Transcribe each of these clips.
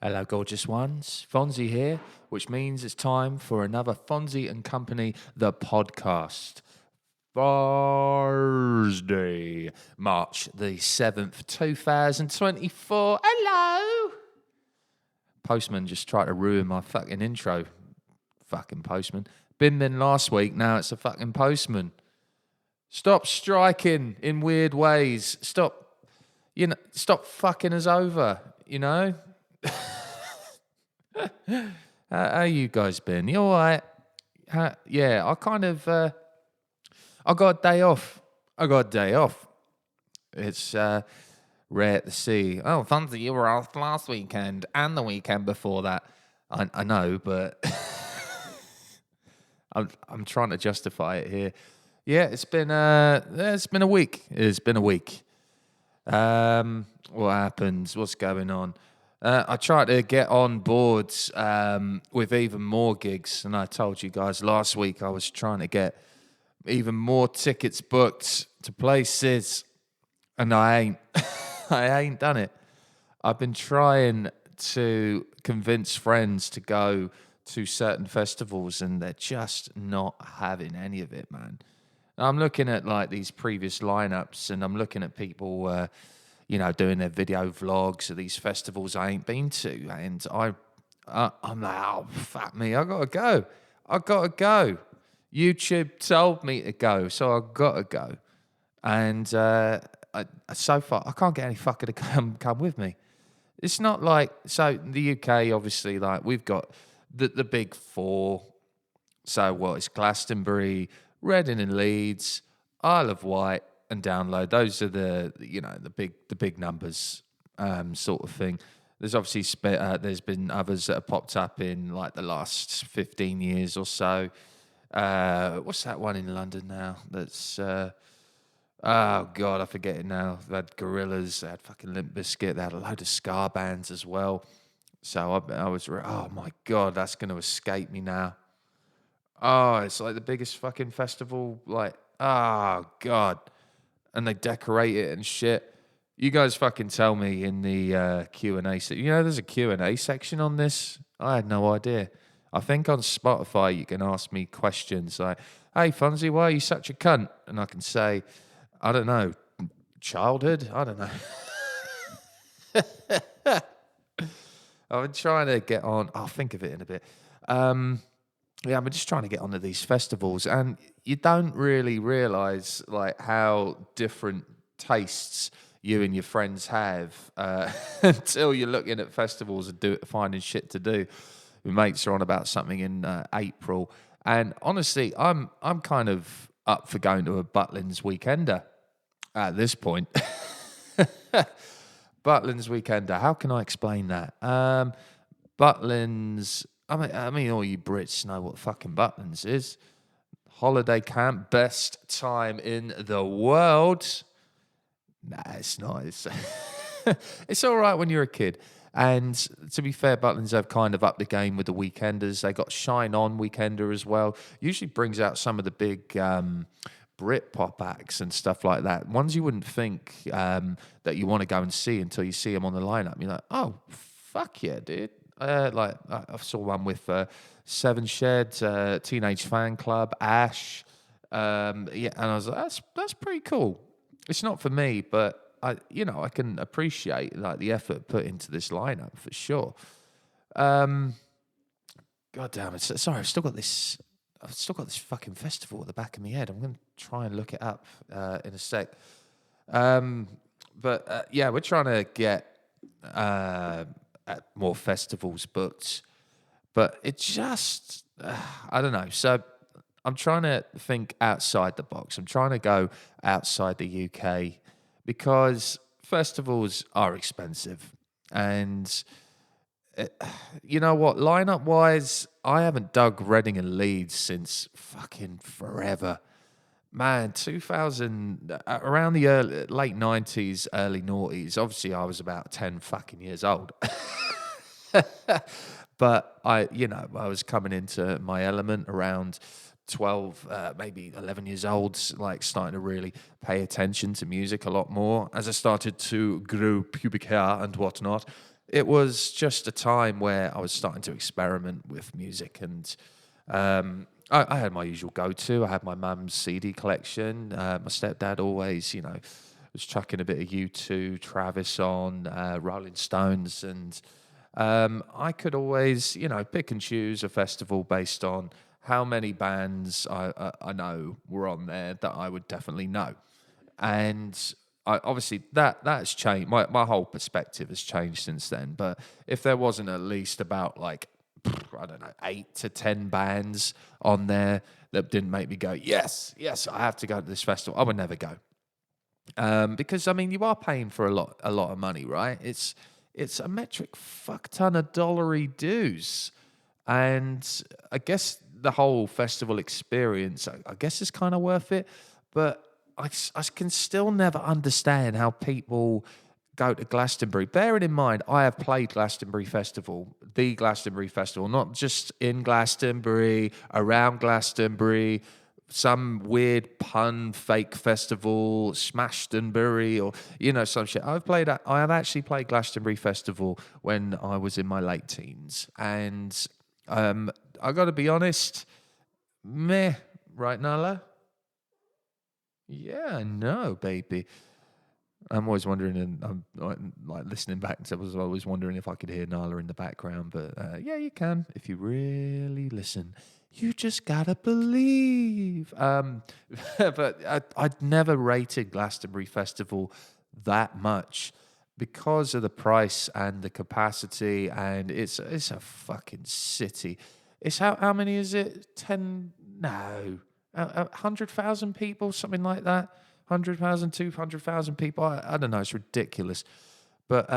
Hello, gorgeous ones. Fonzy here, which means it's time for another Fonzy and Company, the podcast. Thursday, March the 7th, 2024. Hello! Postman just tried to ruin my fucking intro. Fucking postman. Binman last week, now it's a fucking postman. Stop striking in weird ways. Stop fucking us over, you know? How you guys been? You all right? I got a day off. It's rare to see. Oh, Fonzy, you were off last weekend and the weekend before that. I know, but I'm trying to justify it here. Yeah, it's been a week. It's been a week. What happens? What's going on? I tried to get on board with even more gigs, and I told you guys last week I was trying to get even more tickets booked to places, and I ain't done it. I've been trying to convince friends to go to certain festivals, and they're just not having any of it, man. I'm looking at like these previous lineups, and I'm looking at people doing their video vlogs of these festivals I ain't been to. And I'm like, oh, fuck me, I gotta go. YouTube told me to go, so I gotta go. And so far, I can't get any fucker to come with me. It's not like, so the UK, obviously, like we've got the big four. So it's Glastonbury, Reading and Leeds, Isle of Wight, and Download. Those are the big numbers sort of thing. There's obviously there's been others that have popped up in like the last 15 years or so. What's that one in London now? That's oh god, I forget it now. They had Gorillaz, they had fucking Limp Bizkit, they had a load of ska bands as well. So I was oh my god, that's going to escape me now. Oh, it's like the biggest fucking festival. Like, oh god. And they decorate it and shit. You guys fucking tell me in the Q&A section. There's a Q&A section on this. I had no idea. I think on Spotify you can ask me questions like, hey, Fonzy, why are you such a cunt? And I can say, I don't know, childhood? I don't know. I've been trying to get on. I'll think of it in a bit. I'm just trying to get onto these festivals, and you don't really realise like how different tastes you and your friends have until you're looking at festivals and finding shit to do. My mates are on about something in April, and honestly, I'm kind of up for going to a Butlins Weekender at this point. Butlins Weekender. How can I explain that? Butlins. I mean, all you Brits know what fucking Butlins is. Holiday camp, best time in the world. Nah, it's not. It's all right when you're a kid. And to be fair, Butlins have kind of upped the game with the Weekenders. They got Shine On Weekender as well. Usually brings out some of the big Brit pop acts and stuff like that. Ones you wouldn't think that you want to go and see until you see them on the lineup. You're like, oh, fuck yeah, dude. I saw one with Seven Shed, Teenage Fan Club, Ash, and I was like, that's pretty cool. It's not for me, but I can appreciate like the effort put into this lineup for sure. God damn it! Sorry, I've still got this fucking festival at the back of my head. I'm going to try and look it up in a sec. We're trying to get more festivals booked, but it just I don't know. So I'm trying to think outside the box. I'm trying to go outside the UK because festivals are expensive, and you know what? Lineup wise, I haven't dug Reading and Leeds since fucking forever. Man, 2000, around the late 90s, early noughties. Obviously, I was about 10 fucking years old. But I was coming into my element around 12, maybe 11 years old, like starting to really pay attention to music a lot more. As I started to grow pubic hair and whatnot, it was just a time where I was starting to experiment with music, and I had my usual go-to. I had my mum's CD collection. My stepdad always, was chucking a bit of U2, Travis on, Rolling Stones, and I could always, pick and choose a festival based on how many bands I know were on there that I would definitely know. And obviously that's changed. My whole perspective has changed since then. But if there wasn't at least about like, I don't know, 8 to 10 bands on there that didn't make me go, yes, I have to go to this festival, I would never go. Because I mean, you are paying for a lot of money, right? It's a metric fuck ton of dollary dues, and I guess the whole festival experience, I guess, is kind of worth it. But I can still never understand how people go to Glastonbury. Bearing in mind, I have played Glastonbury Festival, the Glastonbury Festival, not just in Glastonbury, around Glastonbury, some weird pun fake festival, Smashtonbury, or some shit. I have actually played Glastonbury Festival when I was in my late teens, and I got to be honest, meh, right, Nala? Yeah, I know, baby. I'm always wondering, and I'm like listening back, I was always wondering if I could hear Nala in the background, but yeah, you can if you really listen. You just gotta believe. But I'd never rated Glastonbury Festival that much because of the price and the capacity, and it's a fucking city. It's how many is it? 10? No, 100,000 people, something like that. 100,000, 200,000 people. I don't know. It's ridiculous. But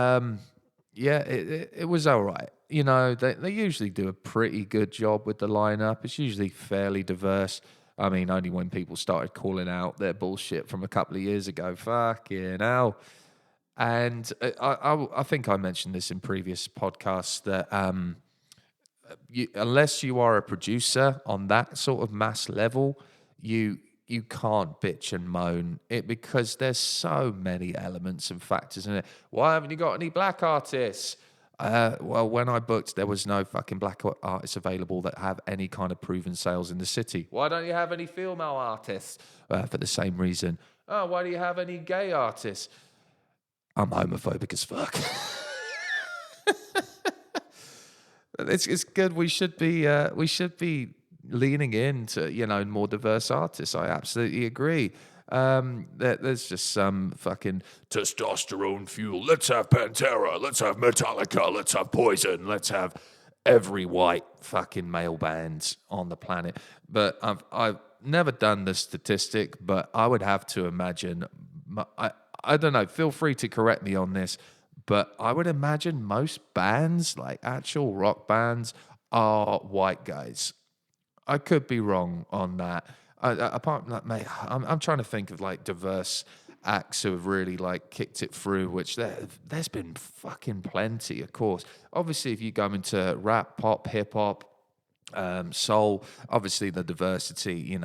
yeah, it was all right. They usually do a pretty good job with the lineup. It's usually fairly diverse. I mean, only when people started calling out their bullshit from a couple of years ago. Fucking hell. And I think I mentioned this in previous podcasts that unless you are a producer on that sort of mass level, you can't bitch and moan it because there's so many elements and factors in it. Why haven't you got any black artists? Well, when I booked, there was no fucking black artists available that have any kind of proven sales in the city. Why don't you have any female artists? For the same reason. Oh, why do you have any gay artists? I'm homophobic as fuck. It's good. We should be leaning into more diverse artists. I absolutely agree. There's just some fucking testosterone fuel. Let's have Pantera. Let's have Metallica. Let's have Poison. Let's have every white fucking male band on the planet. But I've never done the statistic, but I would have to imagine. I don't know. Feel free to correct me on this, but I would imagine most bands, like actual rock bands, are white guys. I could be wrong on that. Apart from that, mate, I'm trying to think of like diverse acts who have really like kicked it through, which there's been fucking plenty, of course. Obviously, if you go into rap, pop, hip hop, soul, obviously the diversity,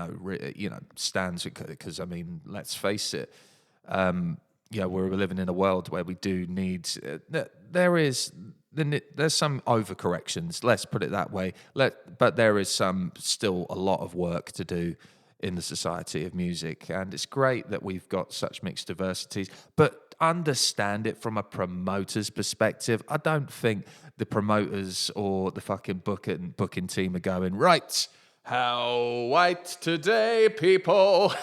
stands because I mean, let's face it, we're living in a world where we do need. There's some overcorrections, let's put it that way. But there is still a lot of work to do in the society of music, and it's great that we've got such mixed diversities. But understand it from a promoter's perspective. I don't think the promoters or the fucking booking team are going, right, how white today, people.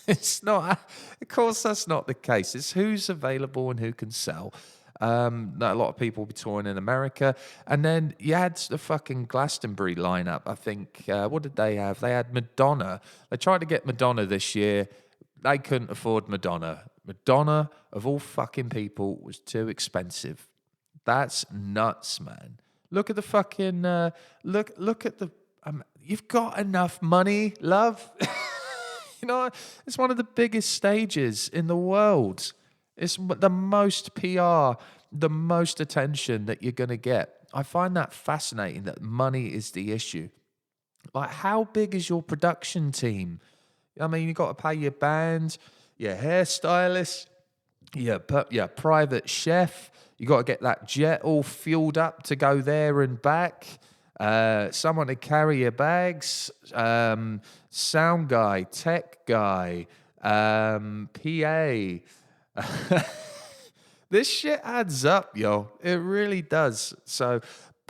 It's not. Of course, that's not the case. It's who's available and who can sell. A lot of people will be touring in America. And then you had the fucking Glastonbury lineup. I think, what did they have? They had Madonna. They tried to get Madonna this year. They couldn't afford Madonna. Madonna, of all fucking people, was too expensive. That's nuts, man. Look at the fucking, look at the, you've got enough money, love. It's one of the biggest stages in the world. It's the most PR, the most attention that you're going to get. I find that fascinating that money is the issue. Like, how big is your production team? I mean, you've got to pay your band, your hairstylist, your private chef, You got to get that jet all fueled up to go there and back. Someone to carry your bags. Sound guy, tech guy, PA. This shit adds up, yo. It really does. So,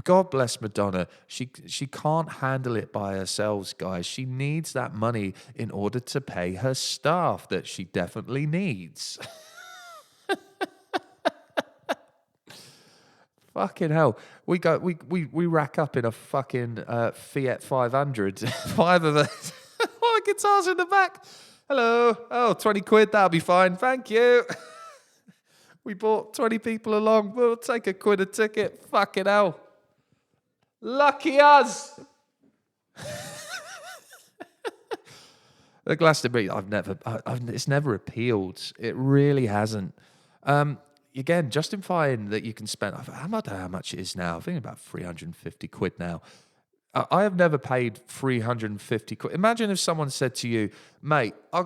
God bless Madonna. She can't handle it by herself, guys. She needs that money in order to pay her staff that she definitely needs. Fucking hell. We rack up in a fucking Fiat 500. 5 of us. All the guitars in the back. Hello. Oh, 20 quid. That'll be fine. Thank you. We brought 20 people along. We'll take a quid a ticket. Fucking hell. Lucky us. The Glastonbury, it's never appealed. It really hasn't. Again, justifying that you can spend, I don't know how much it is now. I think about 350 quid now. I have never paid 350 quid. Imagine if someone said to you, mate, I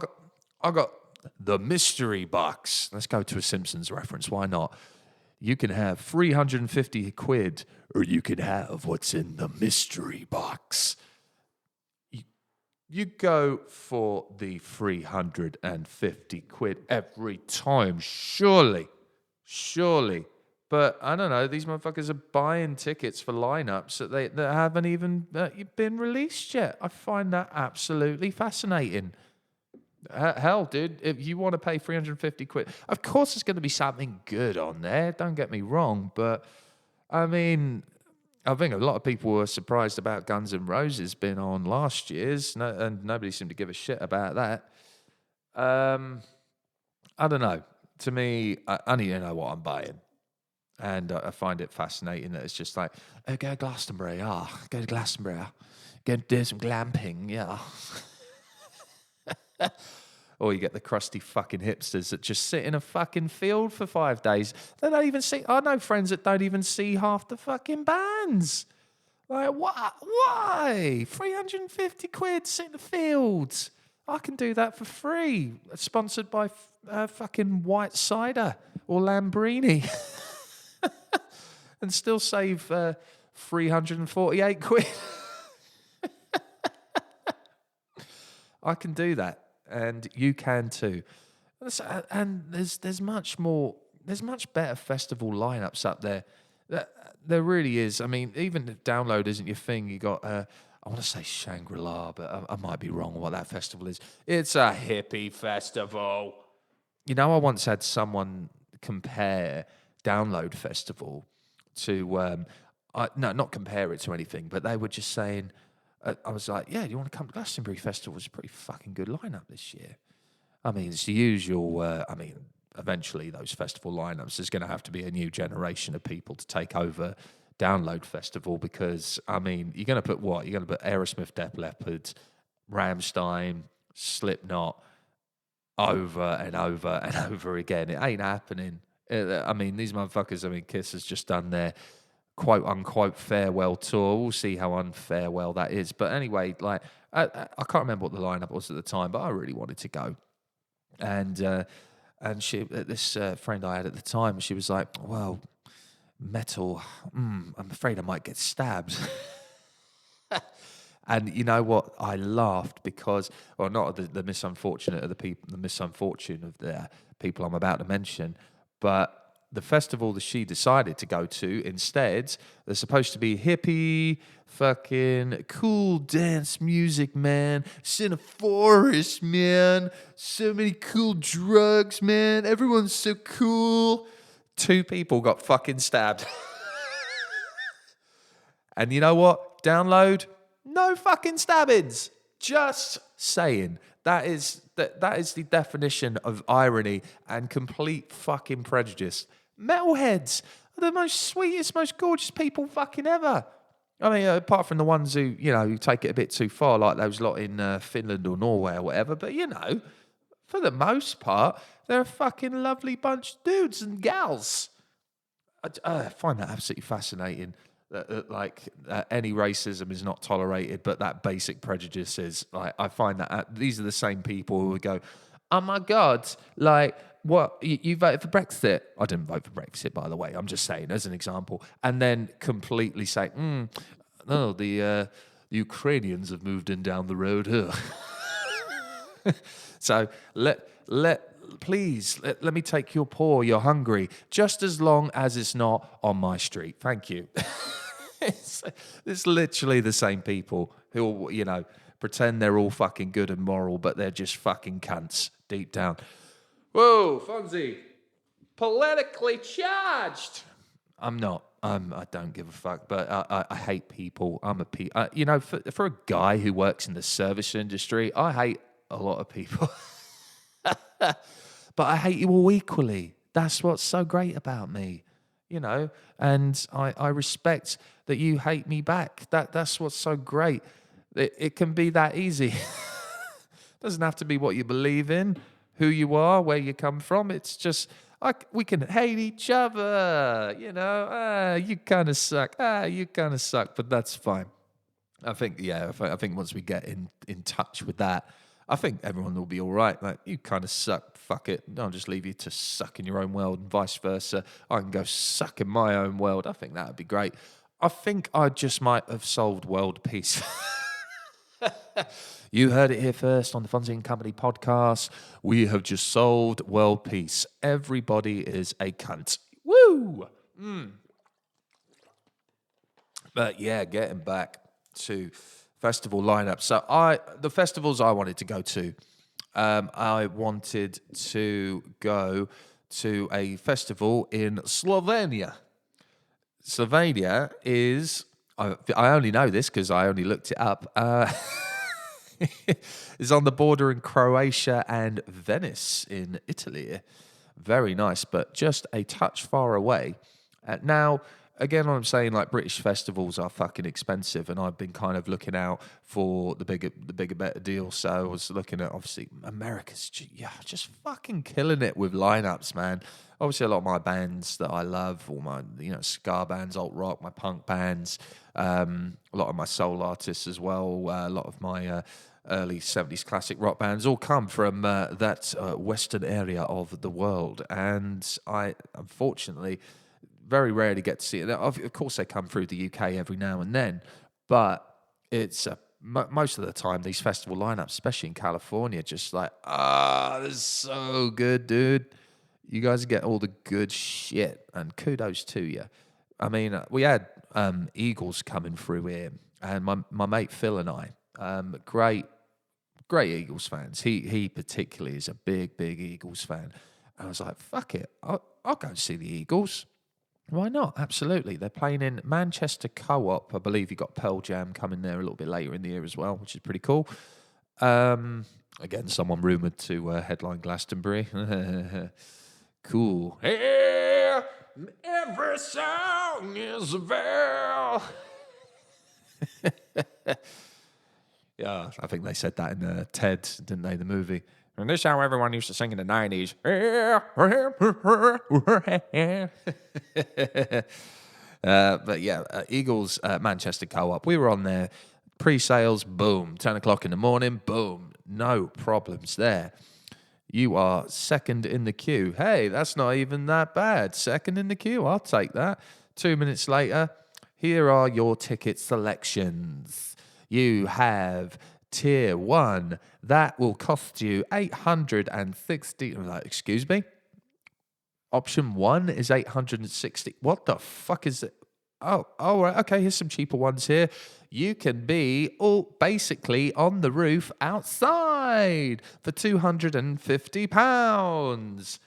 got the mystery box. Let's go to a Simpsons reference. Why not? You can have 350 quid, or you can have what's in the mystery box. You go for the 350 quid every time, surely. But I don't know, these motherfuckers are buying tickets for lineups that haven't even been released yet. I find that absolutely fascinating. Hell, dude, if you want to pay 350 quid, of course there's going to be something good on there, don't get me wrong, but I mean, I think a lot of people were surprised about Guns N' Roses being on last year's, and nobody seemed to give a shit about that. I don't know. To me, I need to know what I'm buying. And I find it fascinating that it's just like, oh, go to Glastonbury, go to Glastonbury, go do some glamping, yeah. Or you get the crusty fucking hipsters that just sit in a fucking field for 5 days. They don't even see, I know friends that don't even see half the fucking bands. Like, what? Why? 350 quid, sit in the fields. I can do that for free. Sponsored by fucking Wight cider or Lambrini. And still save 348 quid. I can do that. And you can too. And there's much better festival lineups up there. There really is. I mean, even if download isn't your thing, you got, I want to say Shangri-La, but I might be wrong on what that festival is. It's a hippie festival. You know, I once had someone compare Download Festival to, not compare it to anything, but they were just saying, I was like, yeah, do you want to come to Glastonbury Festival? It's a pretty fucking good lineup this year. I mean, it's the usual, eventually those festival lineups, there's going to have to be a new generation of people to take over Download Festival because, I mean, you're going to put what? You're going to put Aerosmith, Def Leppard, Rammstein, Slipknot over and over and over again. It ain't happening. I mean, these motherfuckers, Kiss has just done their quote-unquote farewell tour. We'll see how unfarewell that is. But anyway, like, I can't remember what the lineup was at the time, but I really wanted to go. And she, this friend I had at the time, she was like, well, metal, I'm afraid I might get stabbed. And you know what? I laughed because, well, not the misfortune of the people I'm about to mention, but the festival that she decided to go to instead, they're supposed to be hippie, fucking cool dance music, man. It's in a forest, man. So many cool drugs, man. Everyone's so cool. 2 people got fucking stabbed. And you know what? Download, no fucking stabbings. Just saying. That is the definition of irony and complete fucking prejudice. Metalheads are the most sweetest, most gorgeous people fucking ever. I mean, apart from the ones who, who take it a bit too far, like those lot in Finland or Norway or whatever. But, for the most part, they're a fucking lovely bunch of dudes and gals. I find that absolutely fascinating. Any racism is not tolerated, but that basic prejudice is. Like, I find that these are the same people who would go, oh my God, like, what, you voted for Brexit? I didn't vote for Brexit, by the way. I'm just saying as an example. And then completely say, no, the Ukrainians have moved in down the road here. So please, let me take your poor, you're hungry, just as long as it's not on my street. Thank you. It's literally the same people who, pretend they're all fucking good and moral, but they're just fucking cunts deep down. Whoa, Fonzy, politically charged. I'm not. I don't give a fuck, but I hate people. For a guy who works in the service industry, I hate a lot of people. But I hate you all equally. That's what's so great about me, and I respect that you hate me back. That's what's so great. It can be that easy. Doesn't have to be what you believe in, who you are, where you come from. It's just we can hate each other. You kind of suck. You kind of suck, but that's fine. I think once we get in touch with that, I think everyone will be all right. Like, you kind of suck, fuck it. I'll just leave you to suck in your own world, and vice versa. I can go suck in my own world. I think that would be great. I think I just might have solved world peace. You heard it here first on the Fonzy and Company podcast. We have just solved world peace. Everybody is a cunt. Woo! But yeah, getting back to festival lineup. So the festivals I wanted to go to, I wanted to go to a festival in Slovenia. Slovenia is, I only know this because I only looked it up, is on the border in Croatia and Venice in Italy. Very nice, but just a touch far away. Now, again, I'm saying, like, British festivals are fucking expensive, and I've been kind of looking out for the bigger, better deal. So I was looking at, obviously, America's just fucking killing it with lineups, man. Obviously, a lot of my bands that I love, all my ska bands, alt rock, my punk bands, a lot of my soul artists as well, a lot of my early 70s classic rock bands all come from that western area of the world, and I unfortunately very rarely get to see it. Of course, they come through the UK every now and then, but it's most of the time these festival lineups, especially in California, just like, this is so good, dude. You guys get all the good shit, and kudos to you. I mean, we had Eagles coming through here, and my mate Phil and I, great Eagles fans. He particularly is a big Eagles fan. And I was like, fuck it, I'll go and see the Eagles. Why not? Absolutely. They're playing in Manchester Co-op. I believe you got Pearl Jam coming there a little bit later in the year as well, which is pretty cool. Again, someone rumoured to headline Glastonbury. Cool. Yeah, every song is a bell. Yeah, I think they said that in Ted, didn't they, the movie? And this is how everyone used to sing in the 90s. But yeah, Eagles, Manchester Co-op. We were on there. Pre-sales, boom. 10 o'clock in the morning, boom. No problems there. You are second in the queue. Hey, that's not even that bad. Second in the queue, I'll take that. 2 minutes later, here are your ticket selections. You have Tier 1. That will cost you $860. Excuse me? Option 1 is $860. What the fuck is it? Oh, all right. Okay, here's some cheaper ones here. You can be all basically on the roof outside for £250.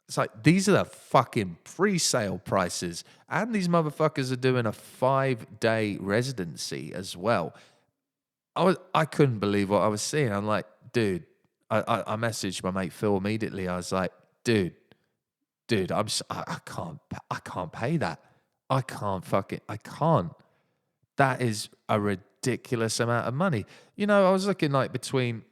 It's like, these are the fucking pre-sale prices. And these motherfuckers are doing a 5-day residency as well. I couldn't believe what I was seeing. I'm like, dude, I messaged my mate Phil immediately. I was like, dude, I can't pay that. I can't. That is a ridiculous amount of money. I was looking like between,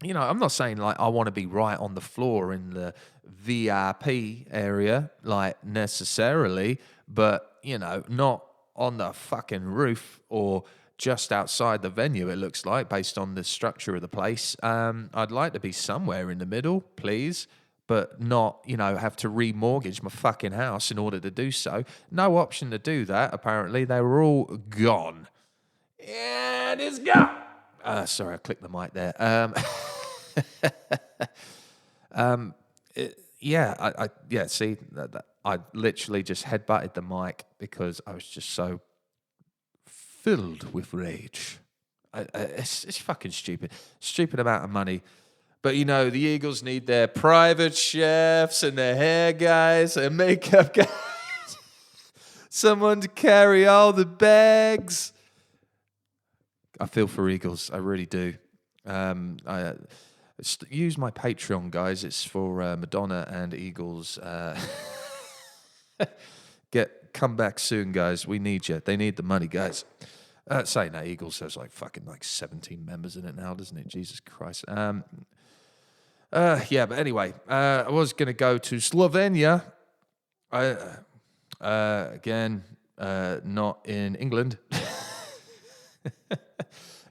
I'm not saying like I want to be right on the floor in the VIP area, like necessarily, but, not on the fucking roof or just outside the venue, it looks like, based on the structure of the place. I'd like to be somewhere in the middle, please. but not, have to remortgage my fucking house in order to do so. No option to do that, apparently. They were all gone. And it's gone. Sorry, I clicked the mic there. See, I literally just headbutted the mic because I was just so filled with rage. It's fucking stupid. Stupid amount of money. But, the Eagles need their private chefs and their hair guys and makeup guys. Someone to carry all the bags. I feel for Eagles. I really do. Use my Patreon, guys. It's for Madonna and Eagles. Come back soon, guys. We need you. They need the money, guys. Saying that, Eagles has like 17 members in it now, doesn't it? Jesus Christ. But anyway, I was going to go to Slovenia. Again, not in England.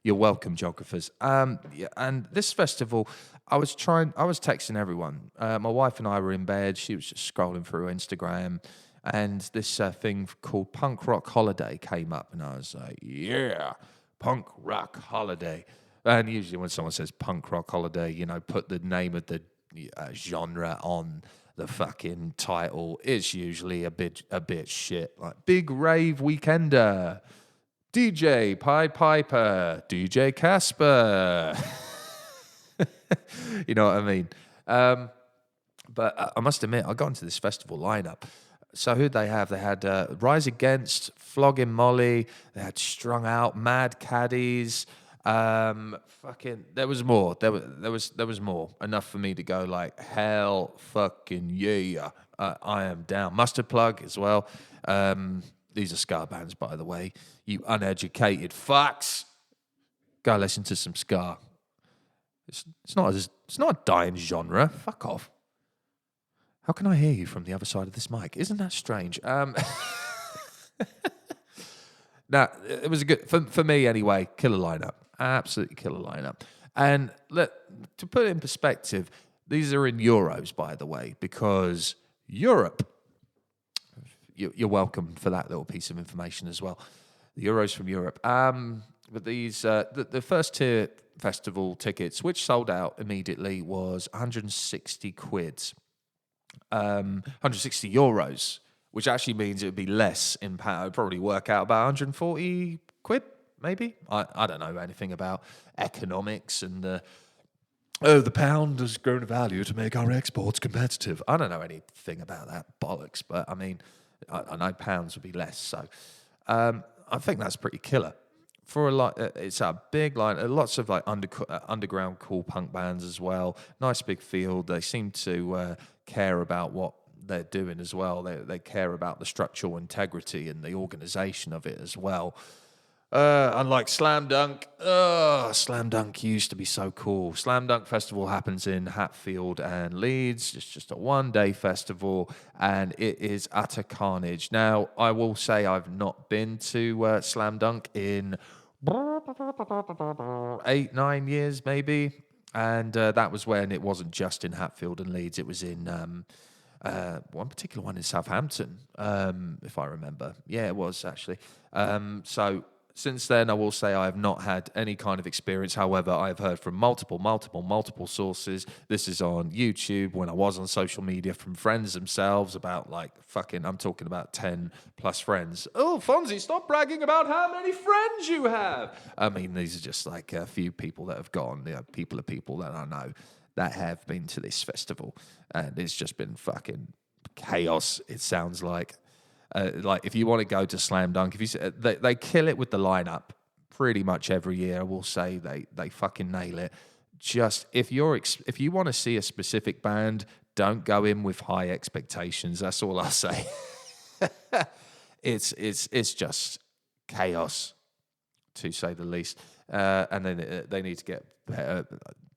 You're welcome, geographers. And this festival, I was texting everyone. My wife and I were in bed. She was just scrolling through Instagram, and this thing called Punk Rock Holiday came up, and I was like, yeah, Punk Rock Holiday. And usually when someone says Punk Rock Holiday, put the name of the genre on the fucking title. It's usually a bit shit, like Big Rave Weekender, DJ Pied Piper, DJ Casper. You know what I mean? But I must admit, I got into this festival lineup. So who'd they have? They had Rise Against, Flogging Molly. They had Strung Out, Mad Caddies. There was more. There was more. Enough for me to go like, hell fucking yeah. I am down. Mustard Plug as well. These are ska bands, by the way. You uneducated fucks. Go listen to some ska. It's not a dying genre. Fuck off. How can I hear you from the other side of this mic? Isn't that strange? Nah, it was a good, for me anyway, killer lineup. Absolutely killer lineup. And to put it in perspective, these are in euros, by the way, because Europe, you're welcome for that little piece of information as well. The euros from Europe. But these, the first tier festival tickets, which sold out immediately, was 160 quid. 160 euros, which actually means it would be less in pound. It would probably work out about 140 quid, maybe. I don't know anything about economics and the pound has grown in value to make our exports competitive. I don't know anything about that bollocks, but I mean, I know pounds would be less. So I think that's pretty killer. For a lot, it's a big line. Lots of like underground cool punk bands as well. Nice big field. They seem to care about what they're doing as well. They care about the structural integrity and the organisation of it as well. Unlike Slam Dunk, Slam Dunk used to be so cool. Slam Dunk Festival happens in Hatfield and Leeds. It's just a one-day festival, and it is utter carnage. Now, I will say I've not been to Slam Dunk in 8-9 years, maybe, and that was when it wasn't just in Hatfield and Leeds. It was in one particular one in Southampton, if I remember. Yeah, it was actually. So since then, I will say I have not had any kind of experience. However, I have heard from multiple sources. This is on YouTube, when I was on social media, from friends themselves about I'm talking about 10 plus friends. Oh, Fonzy, stop bragging about how many friends you have. I mean, these are just like a few people that have gone, people that I know that have been to this festival. And it's just been fucking chaos, it sounds like. If you want to go to Slam Dunk, they kill it with the lineup pretty much every year. I will say they fucking nail it. Just if you want to see a specific band, don't go in with high expectations. That's all I'll say. It's just chaos, to say the least. And then they need to get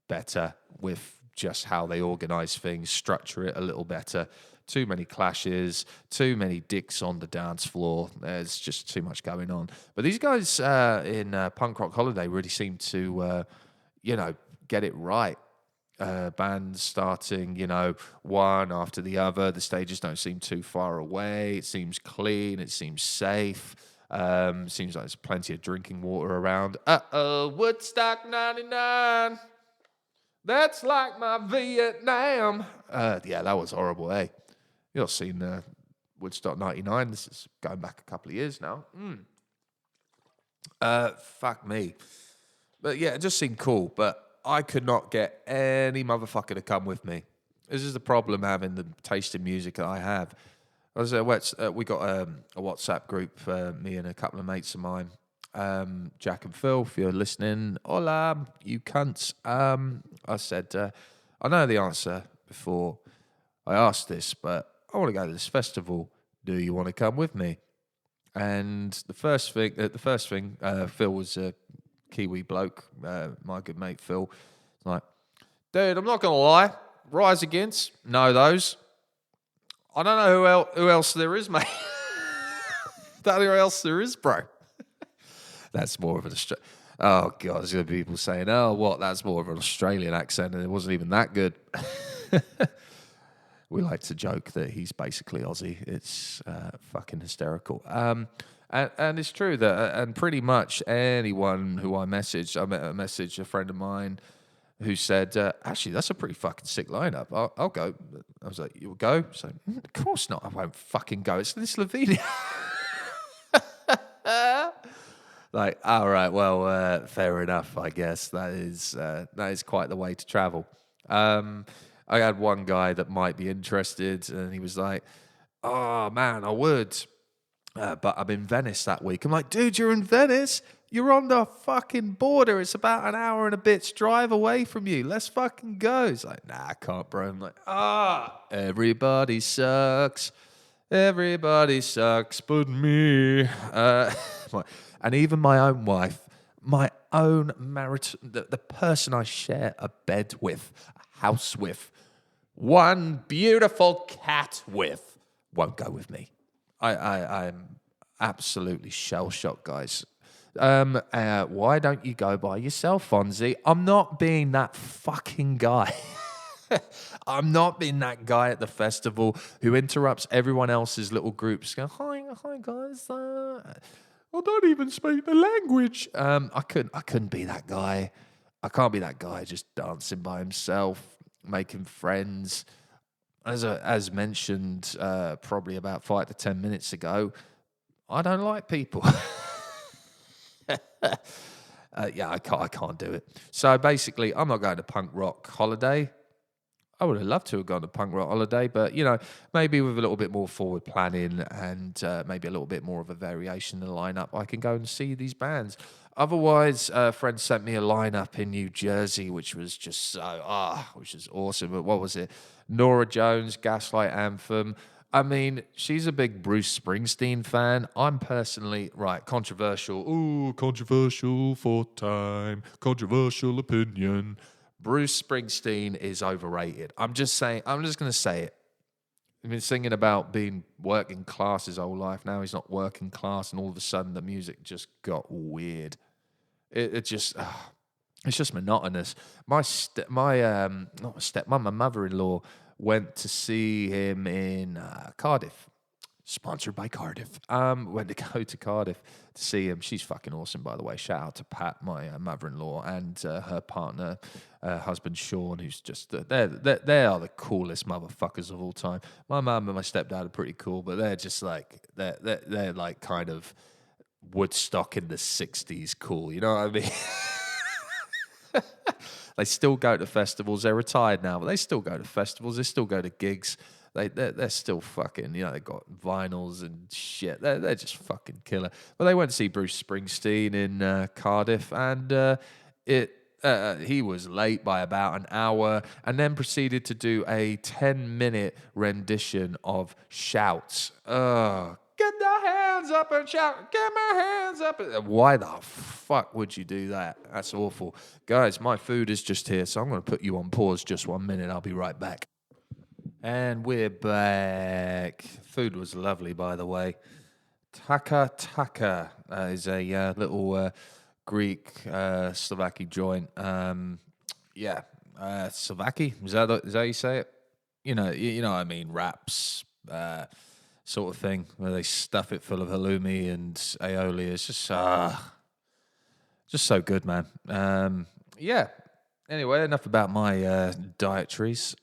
better with just how they organise things, structure it a little better. Too many clashes, too many dicks on the dance floor. There's just too much going on. But these guys in Punk Rock Holiday really seem to, get it right. bands starting, one after the other. The stages don't seem too far away. It seems clean. It seems safe. Seems like there's plenty of drinking water around. Woodstock 99. That's like my Vietnam. Yeah, that was horrible, eh? You've seen Woodstock 99. This is going back a couple of years now. Fuck me. But yeah, it just seemed cool. But I could not get any motherfucker to come with me. This is the problem having the taste in music that I have. We got a WhatsApp group, me and a couple of mates of mine, Jack and Phil, if you're listening. Hola, you cunts. I said, I know the answer before I asked this, but I want to go to this festival. Do you want to come with me? And the first thing, Phil was a Kiwi bloke, my good mate Phil. Like, dude, I'm not gonna lie. Rise Against, know those. I don't know who else there is, mate. Don't know who else there is, bro. That's more of an Australian. Oh god, there's gonna be people saying, "Oh, what? That's more of an Australian accent, and it wasn't even that good." We like to joke that he's basically Aussie. It's fucking hysterical. And it's true that, and pretty much anyone who I messaged, a friend of mine who said, actually, that's a pretty fucking sick lineup. I'll go. I was like, you'll go? So, of course not. I won't fucking go. It's in Slovenia. Like, all right, well, fair enough, I guess. That is quite the way to travel. I had one guy that might be interested, and he was like, oh, man, I would. But I'm in Venice that week. I'm like, dude, you're in Venice? You're on the fucking border. It's about an hour and a bit's drive away from you. Let's fucking go. He's like, nah, I can't, bro. I'm like, everybody sucks. Everybody sucks but me. And even my own wife, my own the person I share a bed with, a house with, one beautiful cat with, won't go with me. I'm absolutely shell-shocked, guys. Why don't you go by yourself, Fonzy? I'm not being that fucking guy. I'm not being that guy at the festival who interrupts everyone else's little groups. Go, hi guys. I don't even speak the language. I couldn't be that guy. I can't be that guy just dancing by himself, making friends. As mentioned, probably about 5 to 10 minutes ago, I don't like people. I can't do it. So basically, I'm not going to punk rock holiday. I would have loved to have gone to punk rock holiday, but, maybe with a little bit more forward planning and maybe a little bit more of a variation in the lineup, I can go and see these bands. Otherwise, a friend sent me a lineup in New Jersey, which was just which is awesome. But what was it? Norah Jones, Gaslight Anthem. I mean, she's a big Bruce Springsteen fan. I'm personally, controversial. Ooh, controversial for time. Controversial opinion. Bruce Springsteen is overrated. I'm just going to say it. I've been singing about being working class his whole life. Now he's not working class, and all of a sudden the music just got weird. It's just monotonous. My mother-in-law went to see him in Cardiff. Sponsored by Cardiff. Went to go to Cardiff to see him. She's fucking awesome, by the way. Shout out to Pat, my mother-in-law, and her partner, husband Sean, who's just they are the coolest motherfuckers of all time. My mum and my stepdad are pretty cool, but they're just like they're like kind of Woodstock in the 60s cool. You know what I mean? They still go to festivals. They're retired now, but they still go to festivals. They still go to gigs. They're still fucking, they got vinyls and shit. They're just fucking killer. But they went to see Bruce Springsteen in Cardiff, and he was late by about an hour, and then proceeded to do a 10-minute rendition of Shouts. Get the hands up and shout, get my hands up. Why the fuck would you do that? That's awful. Guys, my food is just here, so I'm going to put you on pause just 1 minute. I'll be right back. And we're back. Food was lovely, by the way. Taka is a little Greek Slovaki joint. Savaki. Is that how you say it? You know what I mean, wraps, sort of thing, where they stuff it full of halloumi and aioli. It's just so good, man. Yeah. Anyway, enough about my dietaries.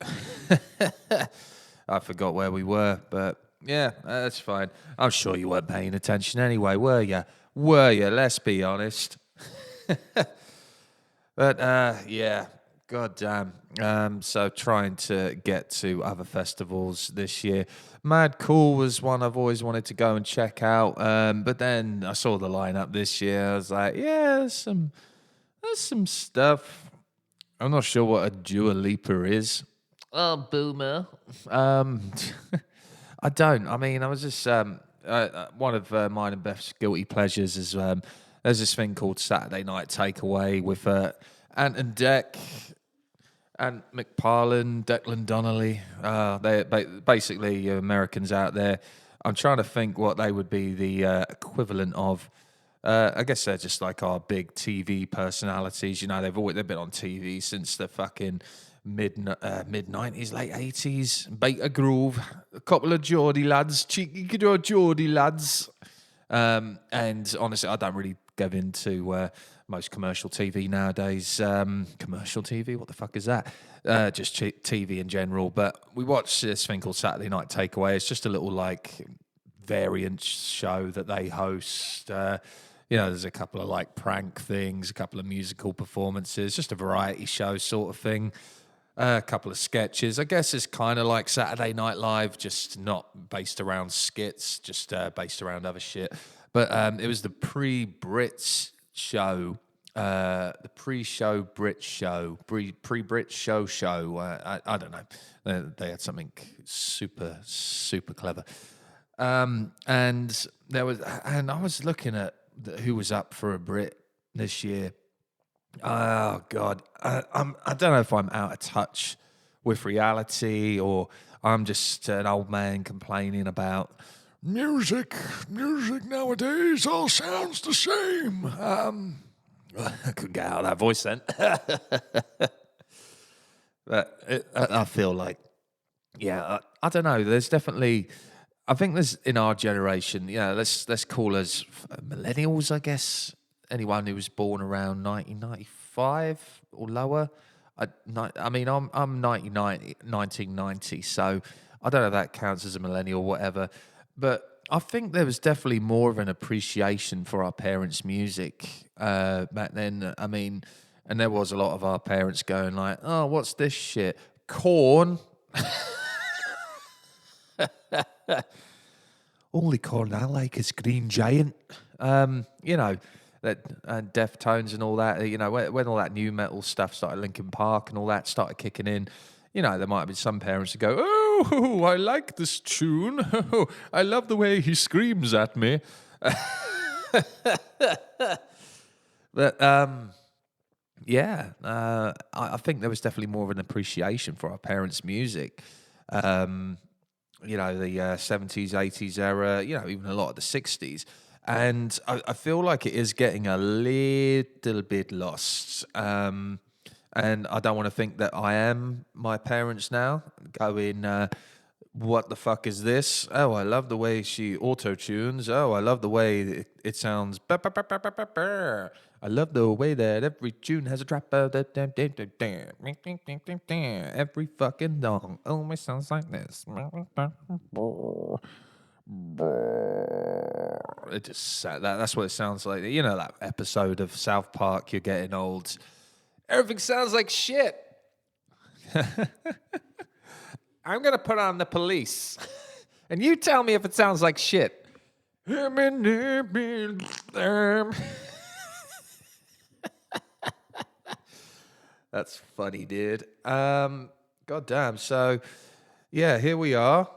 I forgot where we were, but yeah, that's fine. I'm sure you weren't paying attention anyway, were you? Were you? Let's be honest. But yeah, goddamn. So trying to get to other festivals this year. Mad Cool was one I've always wanted to go and check out. But then I saw the lineup this year. I was like, yeah, there's some stuff. I'm not sure what a Dua Lipa is. Oh, boomer. I don't. I mean, I was just one of mine and Beth's guilty pleasures is there's this thing called Saturday Night Takeaway with Ant and Dec, Ant McParlin, Declan Donnelly. They're basically Americans out there. I'm trying to think what they would be the equivalent of. I guess they're just like our big TV personalities. You know, they've been on TV since the fucking mid 90s, late 80s. Beta Groove, a couple of Geordie lads, cheeky Geordie lads. And honestly, I don't really go into most commercial TV nowadays. Commercial TV, what the fuck is that? Just TV in general. But we watched this thing called Saturday Night Takeaway. It's just a little like variant show that they host. There's a couple of like prank things, a couple of musical performances, just a variety show sort of thing. A couple of sketches. I guess it's kind of like Saturday Night Live, just not based around skits, just based around other shit. But it was the pre-Brits show, the pre-show Brit show, pre-Brit show. I don't know. They had something super, super clever. And I was looking at who was up for a Brit this year. Oh God, I don't know if I'm out of touch with reality or I'm just an old man complaining about music. Music nowadays all sounds the same. I couldn't get out of that voice then. But I feel like, yeah, I don't know. There's definitely. I think there's in our generation, let's call us millennials, I guess. Anyone who was born around 1995 or lower. I'm 1990, so I don't know if that counts as a millennial or whatever. But I think there was definitely more of an appreciation for our parents' music back then. I mean, and there was a lot of our parents going like, "Oh, what's this shit? Corn." Only corn I like is Green Giant. That and Deftones and all that. When all that new metal stuff started, Linkin Park and all that started kicking in. There might be some parents who go, "Oh, I like this tune. I love the way he screams at me." But I think there was definitely more of an appreciation for our parents' music. The 70s, 80s era, even a lot of the 60s. And I feel like it is getting a little bit lost. And I don't want to think that I am my parents now, going, what the fuck is this? Oh, I love the way she auto-tunes. Oh, I love the way it sounds. I love the way that every tune has a trap. Every fucking song always sounds like this. It just that's what it sounds like. That episode of South Park, You're Getting Old. Everything sounds like shit. I'm going to put on the Police. And you tell me if it sounds like shit. That's funny, dude. God damn. So, yeah, here we are.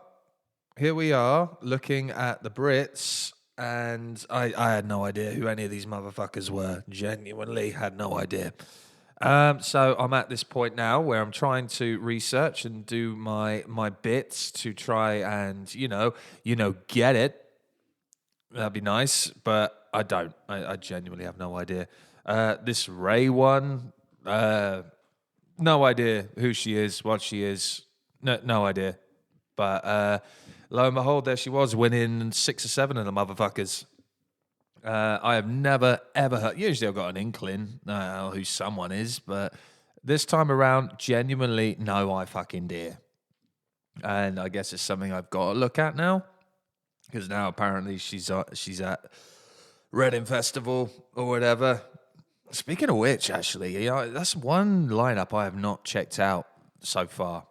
Looking at the Brits. And I had no idea who any of these motherfuckers were. Genuinely had no idea. So I'm at this point now where I'm trying to research and do my bits to try and, get it. That'd be nice, but I don't. I genuinely have no idea. This Ray one, No idea who she is, what she is. No idea. But lo and behold, there she was, winning 6 or 7 of the motherfuckers. I have never, ever heard... Usually I've got an inkling who someone is, but this time around, genuinely, no I fucking dare. And I guess it's something I've got to look at now, because now apparently she's at Reading Festival or whatever. Speaking of which, actually, that's one lineup I have not checked out so far.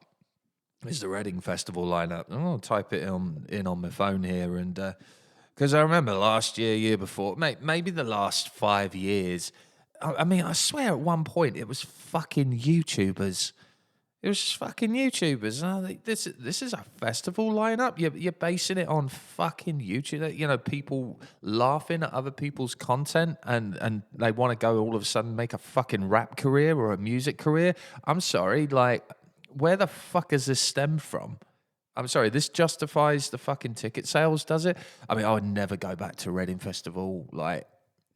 Is the Reading Festival lineup? I'll type it in on my phone here, and because I remember last year before, maybe the last 5 years. I mean, I swear at one point it was fucking YouTubers. It was just fucking YouTubers. And I think this is a festival lineup. You're basing it on fucking YouTube. You know, people laughing at other people's content and they want to go all of a sudden make a fucking rap career or a music career. I'm sorry, like, where the fuck has this stemmed from? I'm sorry, this justifies the fucking ticket sales, does it? I mean, I would never go back to Reading Festival. Like,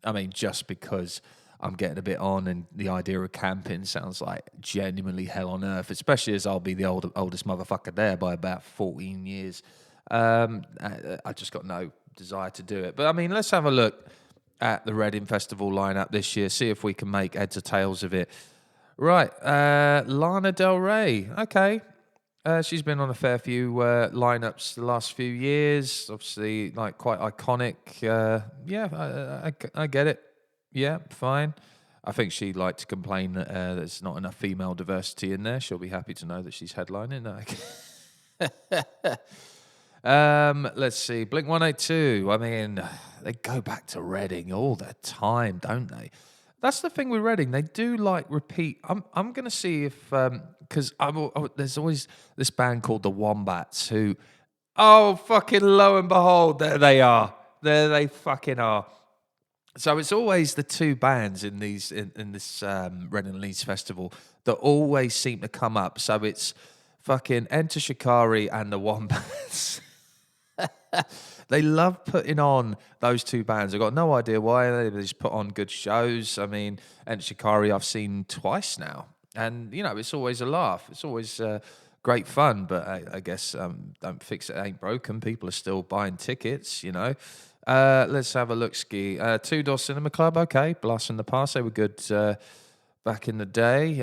I mean, just because I'm getting a bit on, and the idea of camping sounds like genuinely hell on earth, especially as I'll be the oldest motherfucker there by about 14 years. I just got no desire to do it. But I mean, let's have a look at the Reading Festival lineup this year, see if we can make heads or tails of it. Right, Lana Del Rey. Okay. She's been on a fair few lineups the last few years. Obviously, like, quite iconic. I get it. Yeah, fine. I think she'd like to complain that there's not enough female diversity in there. She'll be happy to know that she's headlining. No. Let's see. Blink-182. I mean, they go back to Reading all the time, don't they? That's the thing with Reading. They do like repeat. I'm going to see if because there's always this band called the Wombats who, oh fucking lo and behold, there they are. There they fucking are. So it's always the two bands in this Reading Leeds Festival that always seem to come up. So it's fucking Enter Shikari and the Wombats. They love putting on those two bands. I've got no idea why. They just put on good shows. I mean, Enter Shikari I've seen twice now. And, you know, it's always a laugh. It's always great fun. But I guess don't fix it ain't broken. People are still buying tickets, you know. Let's have a look, Ski. Two Door Cinema Club, okay. Blast from the past, they were good back in the day.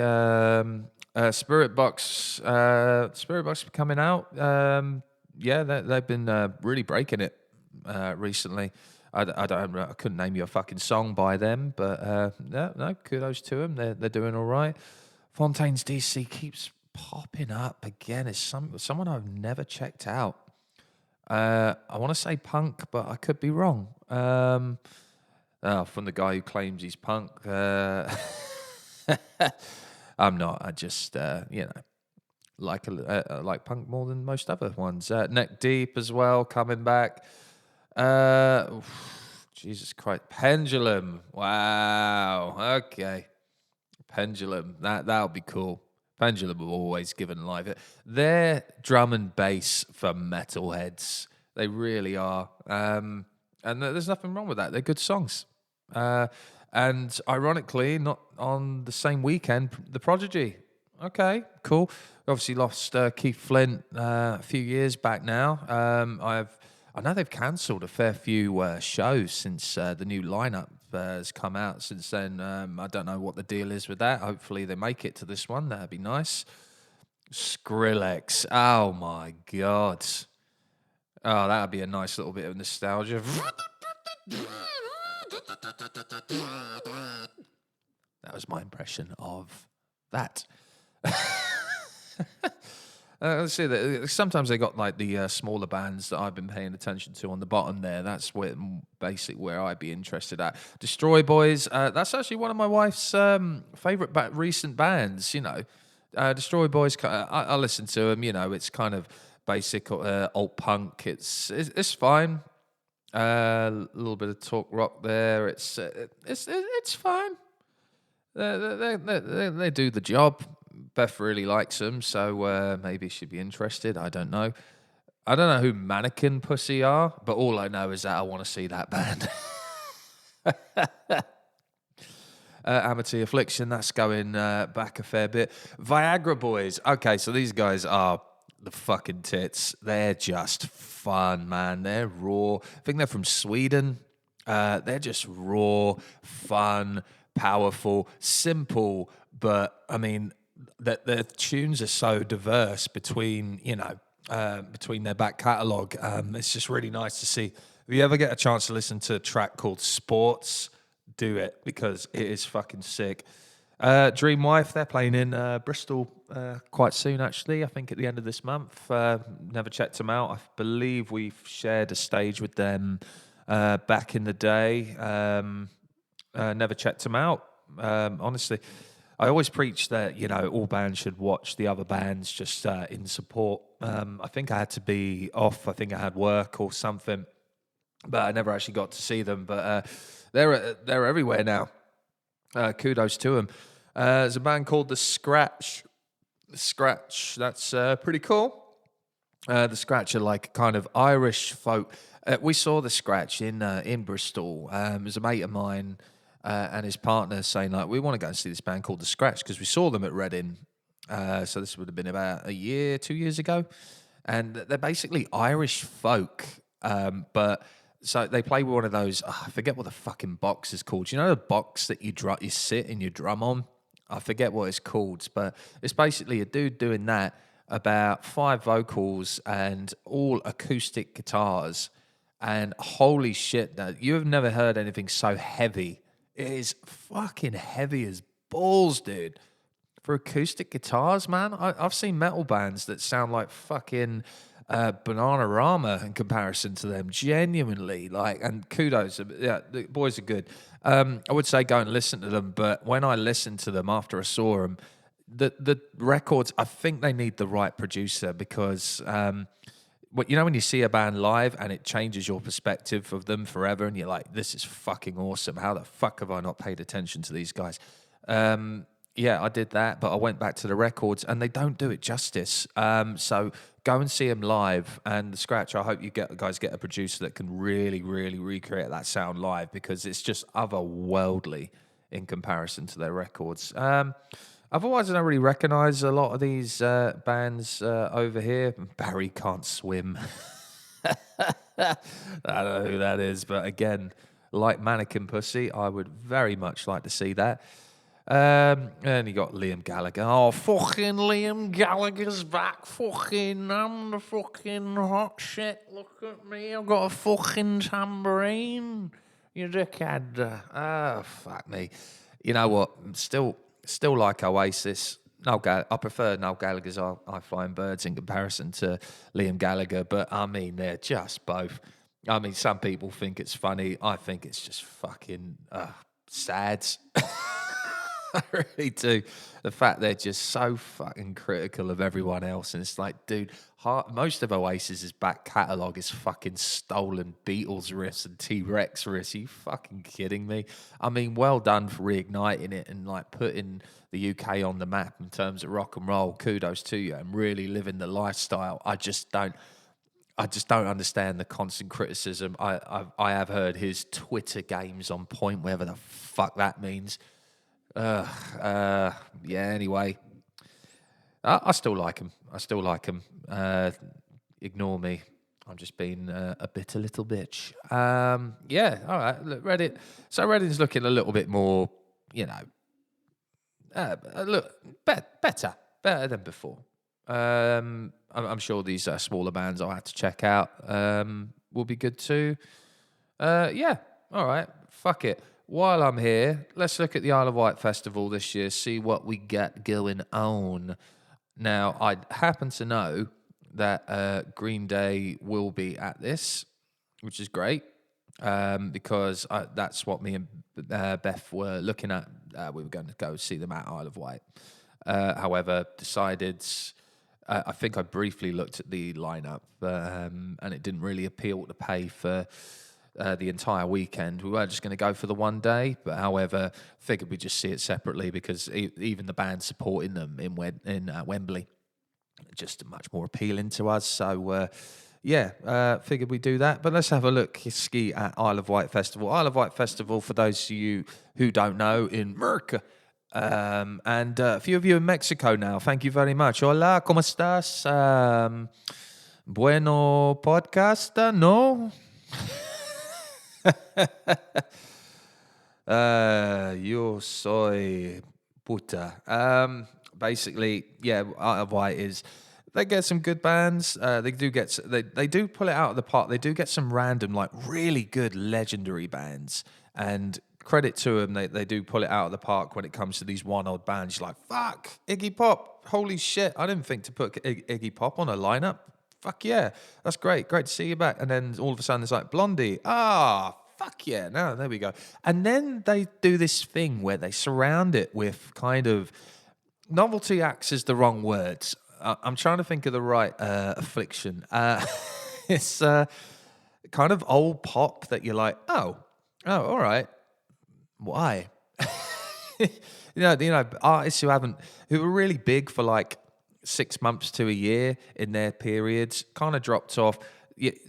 Spirit Box coming out. They've been really breaking it recently. I couldn't name you a fucking song by them, but no, kudos to them. They're doing all right. Fontaine's DC keeps popping up again. It's someone I've never checked out. I want to say punk, but I could be wrong. From the guy who claims he's punk. I'm not. I just, like punk more than most other ones. Neck Deep as well, coming back. Jesus Christ. Pendulum. Wow. Okay. Pendulum. That'll be cool. Pendulum have always given live. They're drum and bass for metalheads. They really are. And there's nothing wrong with that. They're good songs. And ironically, not on the same weekend, The Prodigy. Okay, cool. Obviously lost Keith Flint a few years back now. I know they've cancelled a fair few shows since the new lineup has come out since then. I don't know what the deal is with that. Hopefully they make it to this one. That'd be nice. Skrillex. Oh, my God. Oh, that'd be a nice little bit of nostalgia. That was my impression of that. Let's see that sometimes they got like the smaller bands that I've been paying attention to on the bottom there. That's basically where I'd be interested at. Destroy Boys. That's actually one of my wife's favorite recent bands. You know, Destroy Boys. I listen to them. You know, it's kind of basic alt punk. It's fine. A little bit of talk rock there. It's fine. They do the job. Beth really likes them, so maybe she'd be interested. I don't know. I don't know who Mannequin Pussy are, but all I know is that I want to see that band. Amity Affliction, that's going back a fair bit. Viagra Boys. Okay, so these guys are the fucking tits. They're just fun, man. They're raw. I think they're from Sweden. They're just raw, fun, powerful, simple, but I mean, their tunes are so diverse between their back catalogue. It's just really nice to see. If you ever get a chance to listen to a track called Sports, do it because it is fucking sick. Dream Wife, they're playing in Bristol quite soon, actually. I think at the end of this month. Never checked them out. I believe we've shared a stage with them back in the day. Never checked them out. Honestly, I always preach that, all bands should watch the other bands just in support. I think I had to be off. I think I had work or something, but I never actually got to see them. But they're everywhere now. Kudos to them. There's a band called The Scratch. The Scratch, that's pretty cool. The Scratch are like kind of Irish folk. We saw The Scratch in Bristol. It was a mate of mine and his partner saying, like, we want to go and see this band called The Scratch because we saw them at Reading. So this would have been about 2 years ago. And they're basically Irish folk, but... So they play with one of those, I forget what the fucking box is called. You know the box that you sit and you drum on? I forget what it's called, but it's basically a dude doing that, about 5 vocals and all acoustic guitars. And holy shit, you have never heard anything so heavy. It is fucking heavy as balls, dude. For acoustic guitars, man, I've seen metal bands that sound like fucking... Bananarama in comparison to them, genuinely, and kudos, the boys are good. I would say go and listen to them, but when I listened to them after I saw them, the records, I think they need the right producer because, when you see a band live and it changes your perspective of them forever, and you're like, this is fucking awesome. How the fuck have I not paid attention to these guys? Yeah, I did that, but I went back to the records and they don't do it justice. So go and see them live. And The Scratch, I hope you guys get a producer that can really, really recreate that sound live because it's just otherworldly in comparison to their records. Otherwise, I don't really recognise a lot of these bands over here. Barry Can't Swim. I don't know who that is, but again, like Mannequin Pussy, I would very much like to see that. And you got Liam Gallagher. Oh, fucking Liam Gallagher's back. I'm the fucking hot shit. Look at me. I've got a fucking tambourine. You dickhead. Oh, fuck me. You know what? Still like Oasis. I prefer Noel Gallagher's I Flying Birds in comparison to Liam Gallagher, but I mean, they're just both. I mean, some people think it's funny. I think it's just fucking sad. I really do. The fact they're just so fucking critical of everyone else. And it's like, dude, most of Oasis's back catalogue is fucking stolen Beatles riffs and T-Rex riffs. Are you fucking kidding me? I mean, well done for reigniting it and putting the UK on the map in terms of rock and roll. Kudos to you and really living the lifestyle. I just don't understand the constant criticism. I have heard his Twitter games on point, whatever the fuck that means. Anyway, I still like him. Ignore me. I'm just being a little bitch. All right. Look, Reddit. So Reddit's looking a little bit more, better than before. I'm sure these smaller bands I'll have to check out will be good too. All right. Fuck it. While I'm here, let's look at the Isle of Wight Festival this year, see what we got going on. Now, I happen to know that Green Day will be at this, which is great, because that's what me and Beth were looking at. We were going to go see them at Isle of Wight. However, decided... I think I briefly looked at the lineup, and it didn't really appeal to pay for... the entire weekend. We weren't just going to go for the one day, but however, figured we'd just see it separately because even the band supporting them in Wembley just much more appealing to us. So figured we do that. But let's have a look ski at Isle of Wight Festival. Isle of Wight Festival, for those of you who don't know, in Merca. And a few of you in Mexico now. Thank you very much. Hola, ¿cómo estás? Bueno podcast, no? Yo soy puta. Basically, Isle of Wight is... They get some good bands. They do pull it out of the park. They do get some random, like, really good legendary bands. And credit to them, they do pull it out of the park when it comes to these one-odd bands. You're like, fuck, Iggy Pop. Holy shit. I didn't think to put Iggy Pop on a lineup. Fuck yeah. That's great. Great to see you back. And then all of a sudden it's like, Blondie. Fuck yeah. No, there we go. And then they do this thing where they surround it with kind of... Novelty acts is the wrong words. I'm trying to think of the right affliction. It's kind of old pop that you're like, oh, all right. Why? you know, artists who were really big for like 6 months to a year in their periods, kind of dropped off.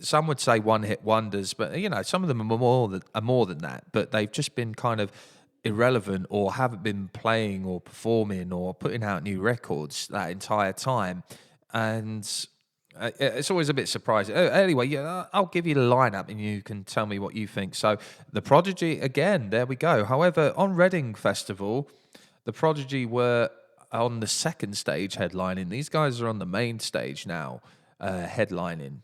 Some would say one-hit wonders, but some of them are more than that. But they've just been kind of irrelevant or haven't been playing or performing or putting out new records that entire time. And it's always a bit surprising. Anyway, I'll give you the lineup and you can tell me what you think. So The Prodigy, again, there we go. However, on Reading Festival, The Prodigy were on the second stage headlining. These guys are on the main stage now, headlining.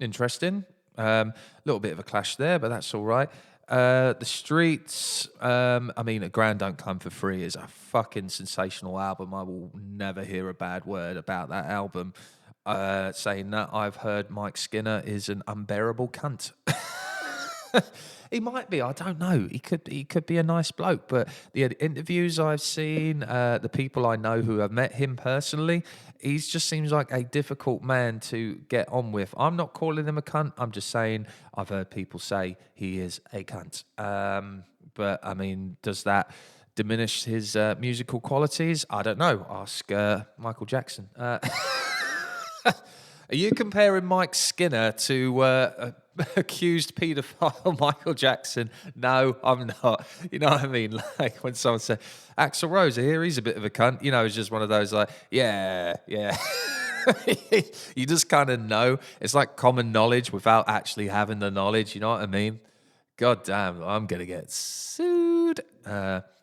Interesting. Little bit of a clash there, but that's all right. The Streets, A Grand Don't Come for Free is a fucking sensational album. I will never hear a bad word about that album. Saying that, I've heard Mike Skinner is an unbearable cunt. He might be, I don't know. He could be a nice bloke, but the interviews I've seen, the people I know who have met him personally, he just seems like a difficult man to get on with. I'm not calling him a cunt. I'm just saying I've heard people say he is a cunt. But does that diminish his musical qualities? I don't know. Ask Michael Jackson. Are you comparing Mike Skinner to accused paedophile Michael Jackson? No, I'm not. You know what I mean? Like when someone said, Axl Rose, I hear he's a bit of a cunt. It's just one of those like, yeah. You just kind of know. It's like common knowledge without actually having the knowledge. You know what I mean? God damn, I'm going to get sued.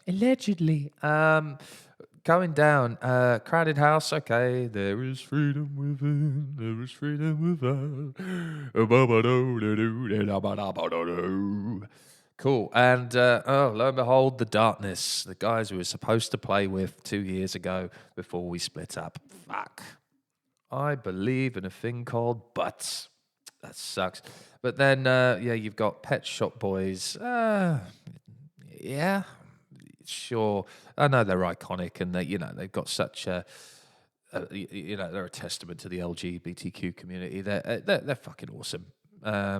Allegedly. Going down, Crowded House, okay. There is freedom within, there is freedom without. Cool. And, lo and behold, The Darkness, the guys we were supposed to play with 2 years ago before we split up. Fuck. I believe in a thing called butts. That sucks. But then, you've got Pet Shop Boys. Yeah. Sure, I know they're iconic and they've got such a, they're a testament to the LGBTQ community. They're fucking awesome. I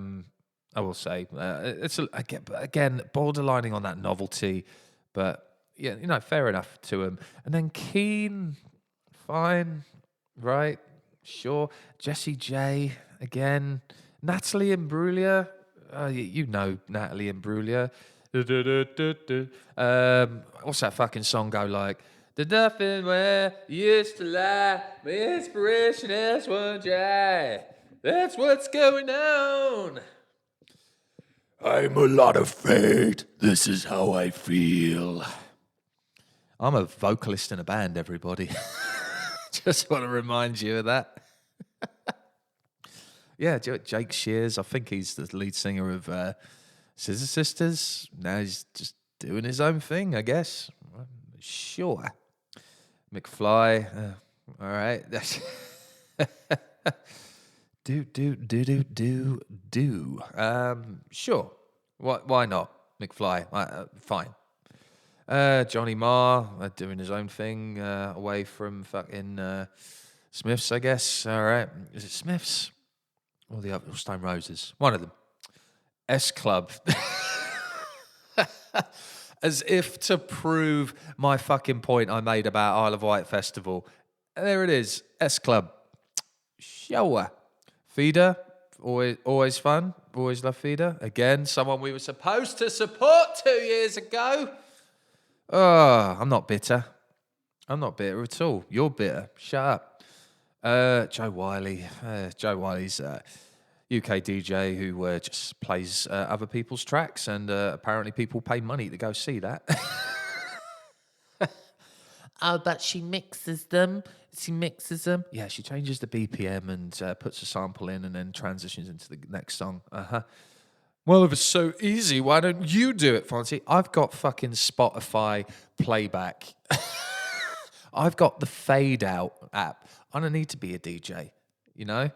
will say it's again borderlining on that novelty, but fair enough to them. And then Keane, fine, right, sure. Jessie J again, Natalie Imbruglia, Natalie Imbruglia. What's that fucking song go like? The nothing where you used to lie, my inspiration is one dry. That's what's going on. I'm a lot of fate. This is how I feel. I'm a vocalist in a band, everybody. Just want to remind you of that. Yeah, Jake Shears. I think he's the lead singer of Scissor Sisters. Now he's just doing his own thing, I guess. Sure. McFly. All right. Do. Sure. Why not? McFly. Fine. Johnny Marr doing his own thing away from fucking Smiths, I guess. All right. Is it Smiths? Or the other Stone Roses? One of them. S Club. As if to prove my fucking point I made about Isle of Wight Festival. There it is. S Club. Sure. Feeder, always fun. Always love Feeder. Again, someone we were supposed to support 2 years ago. Oh, I'm not bitter. I'm not bitter at all. You're bitter. Shut up. Joe Wiley. Joe Wiley's UK DJ who just plays other people's tracks, and apparently people pay money to go see that. Oh, but she mixes them. Yeah, she changes the BPM and puts a sample in and then transitions into the next song. Well, if it's so easy, why don't you do it, Fonzy? I've got fucking Spotify playback. I've got the fade out app. I don't need to be a DJ, you know?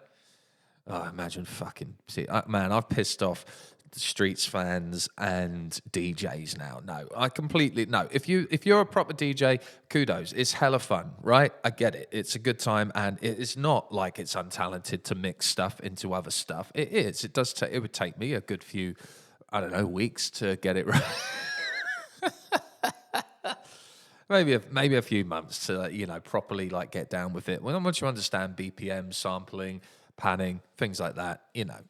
Oh, imagine fucking... See, man, I've pissed off the Streets fans and DJs now. No, I completely... No, if you're a proper DJ, kudos. It's hella fun, right? I get it. It's a good time, and it's not like it's untalented to mix stuff into other stuff. It is. It does. It would take me a good few, I don't know, weeks to get it right. Maybe a few months to properly like get down with it. Well, once you understand BPM, sampling, panning, things like that,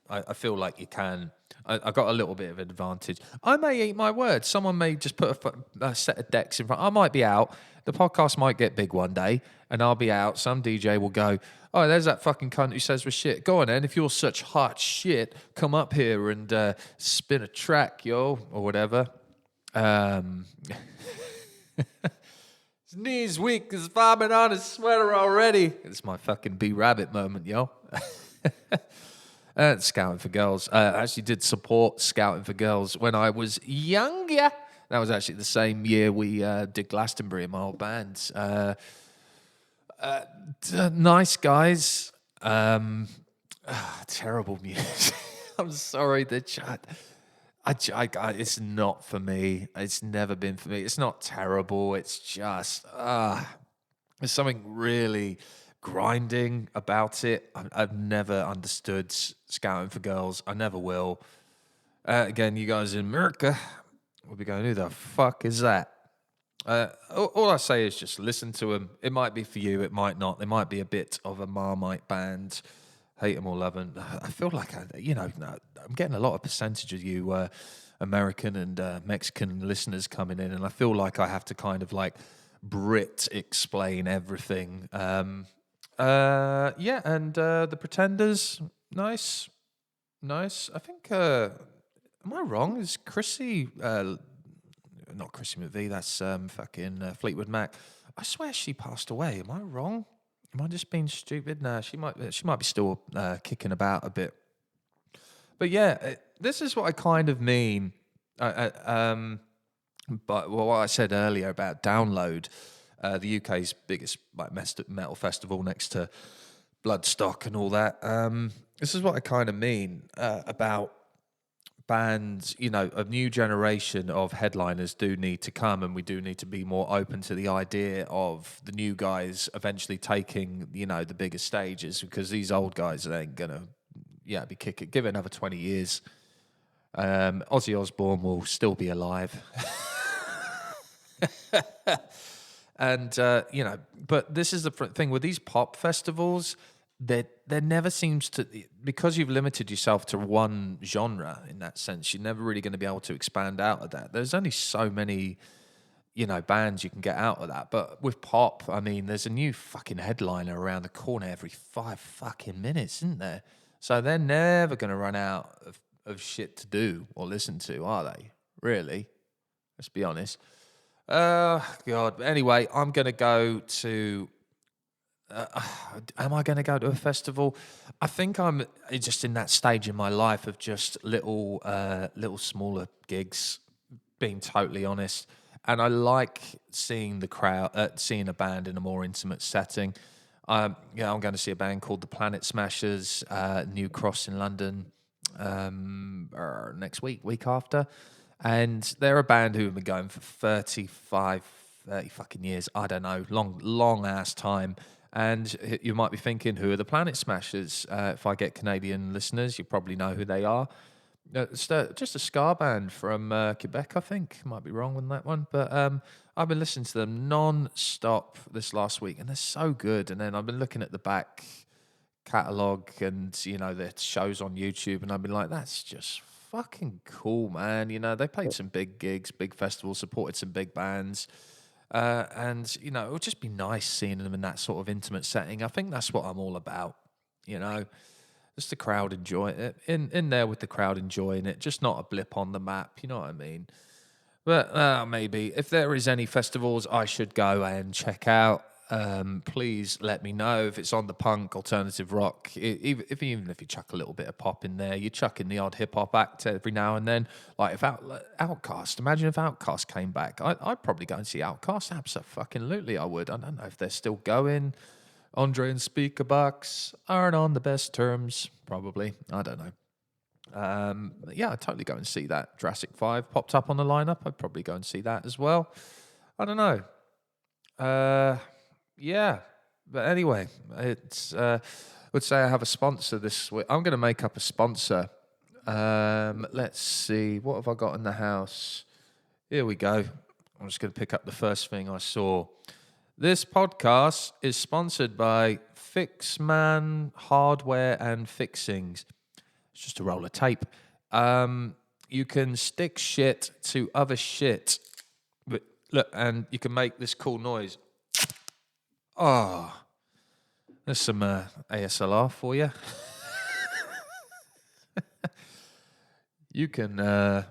I feel like you can. I got a little bit of an advantage. I may eat my words. Someone may just put a set of decks in front. I might be out. The podcast might get big one day, and I'll be out. Some DJ will go, oh, there's that fucking cunt who says we're shit. Go on then. If you're such hot shit, come up here and spin a track, yo, or whatever. His knees weak, he's vibing on his sweater already. It's my fucking B-Rabbit moment, yo. Scouting for Girls. I actually did support Scouting for Girls when I was younger. That was actually the same year we did Glastonbury in my old band. Nice guys. Terrible music. I'm sorry, the chat. It's not for me. It's never been for me. It's not terrible. It's just there's something really grinding about it. I've never understood Scouting for Girls. I never will. Again, you guys in America will be going, who the fuck is that? All I say is just listen to them. It might be for you. It might not. They might be a bit of a Marmite band. Hate them or love them. I feel like I'm getting a lot of percentage of you American and Mexican listeners coming in, and I feel like I have to kind of like Brit explain everything. And the Pretenders, nice. I think, am I wrong? Is Chrissy, not Chrissy McVie, that's fucking Fleetwood Mac. I swear she passed away. Am I wrong? Am I just being stupid? No, she might be still kicking about a bit. But yeah, this is what I kind of mean. But what I said earlier about Download, the UK's biggest like metal festival next to Bloodstock and all that. This is what I kind of mean about bands. A new generation of headliners do need to come, and we do need to be more open to the idea of the new guys eventually taking, the bigger stages, because these old guys ain't gonna, be kicking. Give it another 20 years. Ozzy Osbourne will still be alive. And, but this is the thing with these pop festivals, there never seems to, because you've limited yourself to one genre in that sense, you're never really going to be able to expand out of that. There's only so many, bands you can get out of that. But with pop, I mean, there's a new fucking headliner around the corner every 5 fucking minutes, isn't there? So they're never going to run out of shit to do or listen to, are they? Really? Let's be honest. God. Anyway, I'm going to go to... am I going to go to a festival? I think I'm just in that stage in my life of just little smaller gigs, being totally honest. And I like seeing the crowd, seeing a band in a more intimate setting. I'm going to see a band called the Planet Smashers, New Cross in London, next week after. And they're a band who have been going for 30 fucking years. I don't know, long ass time. And you might be thinking, who are the Planet Smashers? If I get Canadian listeners, you probably know who they are. It's just a ska band from Quebec, I think. Might be wrong on that one. But I've been listening to them non-stop this last week, and they're so good. And then I've been looking at the back catalogue and, their shows on YouTube, and I'd be like, that's just fucking cool, man. They played some big gigs, big festivals, supported some big bands. And, it would just be nice seeing them in that sort of intimate setting. I think that's what I'm all about, just the crowd enjoying it, in there with the crowd enjoying it, just not a blip on the map, you know what I mean? But maybe if there is any festivals I should go and check out, please let me know. If it's on the punk, alternative rock, even if you chuck a little bit of pop in there, you chuck in the odd hip hop act every now and then. Like if Outkast, imagine if Outkast came back. I'd probably go and see Outkast. Absolutely, I would. I don't know if they're still going. Andre and Speakerbox aren't on the best terms, probably. I don't know. I'd totally go and see that. Jurassic 5 popped up on the lineup. I'd probably go and see that as well. I don't know. But anyway, it's would say I have a sponsor this week. I'm going to make up a sponsor. Let's see, what have I got in the house? Here we go. I'm just going to pick up the first thing I saw. This podcast is sponsored by Fixman Hardware and Fixings. It's just a roll of tape. You can stick shit to other shit. But look, and you can make this cool noise. Oh, there's some ASLR for you. You can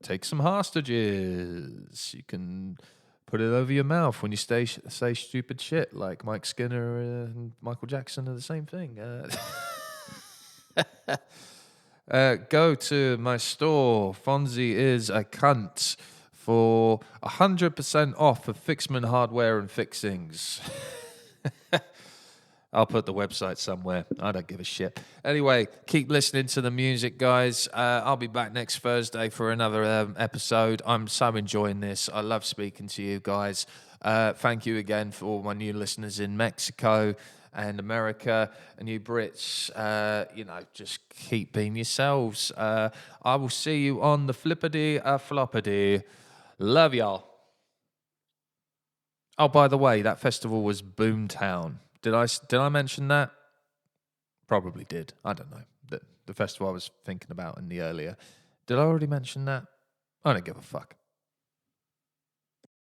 take some hostages. You can put it over your mouth when you say stupid shit, like Mike Skinner and Michael Jackson are the same thing. Go to my store. Fonzy is a cunt for 100% off of Fixman Hardware and Fixings. I'll put the website somewhere. I don't give a shit. Anyway, keep listening to the music, guys. I'll be back next Thursday for another episode. I'm so enjoying this. I love speaking to you guys. Thank you again for all my new listeners in Mexico and America and you Brits. Just keep being yourselves. I will see you on the flippity floppity. Love y'all. Oh, by the way, that festival was Boomtown. Did I mention that? Probably did. I don't know. The festival I was thinking about in the earlier. Did I already mention that? I don't give a fuck.